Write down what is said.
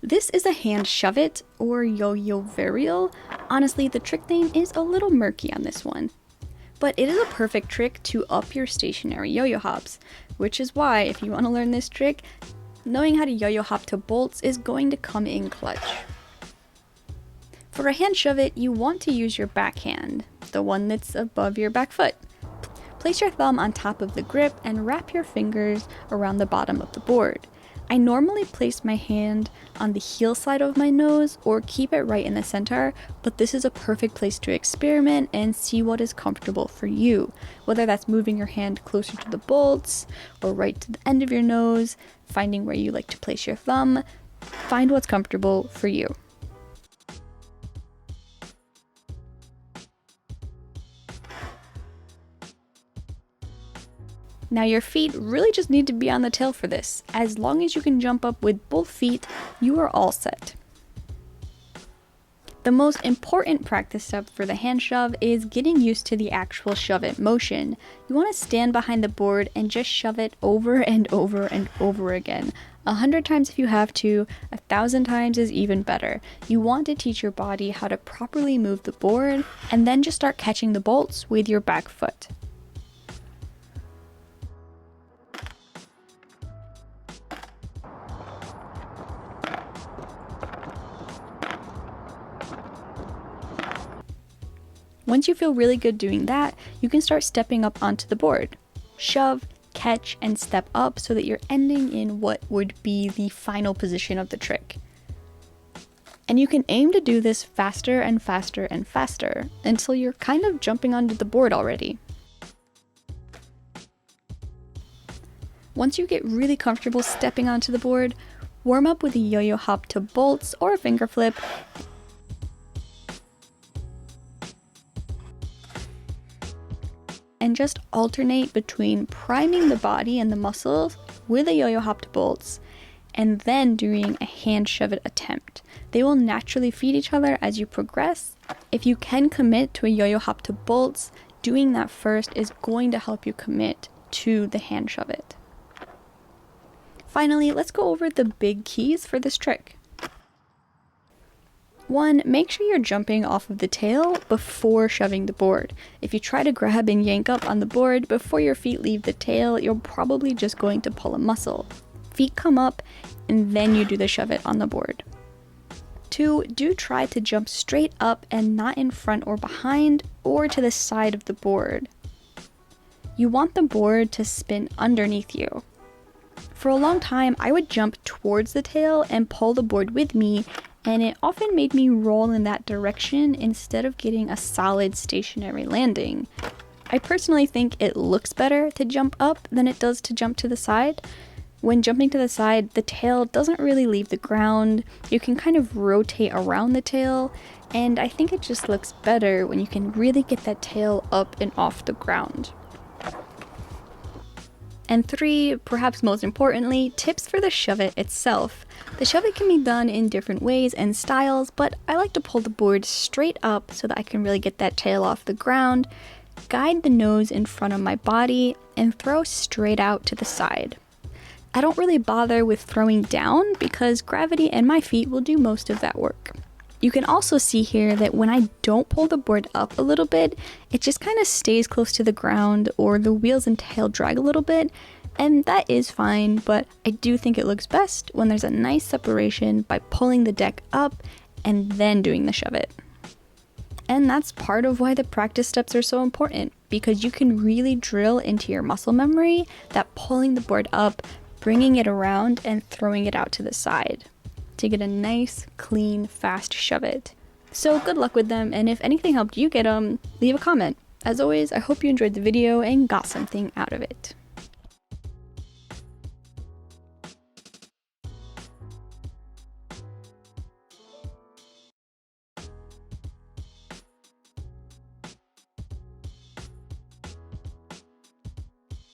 This is a hand shove it, or yo-yo varial. Honestly, the trick name is a little murky on this one. But it is a perfect trick to up your stationary yo-yo hops, which is why if you want to learn this trick, knowing how to yo-yo hop to bolts is going to come in clutch. For a hand shove it, you want to use your backhand, the one that's above your back foot. Place your thumb on top of the grip and wrap your fingers around the bottom of the board. I normally place my hand on the heel side of my nose or keep it right in the center, but this is a perfect place to experiment and see what is comfortable for you. Whether that's moving your hand closer to the bolts or right to the end of your nose, finding where you like to place your thumb, find what's comfortable for you. Now your feet really just need to be on the tail for this. As long as you can jump up with both feet, you are all set. The most important practice step for the hand shove is getting used to the actual shove it motion. You want to stand behind the board and just shove it over and over and over again. 100 times if you have to, 1,000 times is even better. You want to teach your body how to properly move the board and then just start catching the bolts with your back foot. Once you feel really good doing that, you can start stepping up onto the board. Shove, catch, and step up so that you're ending in what would be the final position of the trick. And you can aim to do this faster and faster and faster until you're kind of jumping onto the board already. Once you get really comfortable stepping onto the board, warm up with a yo-yo hop to bolts or a finger flip. And just alternate between priming the body and the muscles with a yo-yo hop to bolts and then doing a hand shove it attempt. They will naturally feed each other as you progress. If you can commit to a yo-yo hop to bolts, doing that first is going to help you commit to the hand shove it. Finally, let's go over the big keys for this trick. 1. Make sure you're jumping off of the tail before shoving the board. If you try to grab and yank up on the board before your feet leave the tail, you're probably just going to pull a muscle. Feet come up, and then you do the shove it on the board. 2. Do try to jump straight up and not in front or behind or to the side of the board. You want the board to spin underneath you. For a long time, I would jump towards the tail and pull the board with me, and it often made me roll in that direction instead of getting a solid stationary landing. I personally think it looks better to jump up than it does to jump to the side. When jumping to the side, the tail doesn't really leave the ground. You can kind of rotate around the tail, and I think it just looks better when you can really get that tail up and off the ground. And 3, perhaps most importantly, tips for the shove it itself. The shove it can be done in different ways and styles, but I like to pull the board straight up so that I can really get that tail off the ground, guide the nose in front of my body, and throw straight out to the side. I don't really bother with throwing down because gravity and my feet will do most of that work. You can also see here that when I don't pull the board up a little bit, it just kind of stays close to the ground or the wheels and tail drag a little bit, and that is fine, but I do think it looks best when there's a nice separation by pulling the deck up and then doing the shove it. And that's part of why the practice steps are so important, because you can really drill into your muscle memory that pulling the board up, bringing it around, and throwing it out to the side to get a nice, clean, fast shove it. So good luck with them, and if anything helped you get them, leave a comment. As always, I hope you enjoyed the video and got something out of it.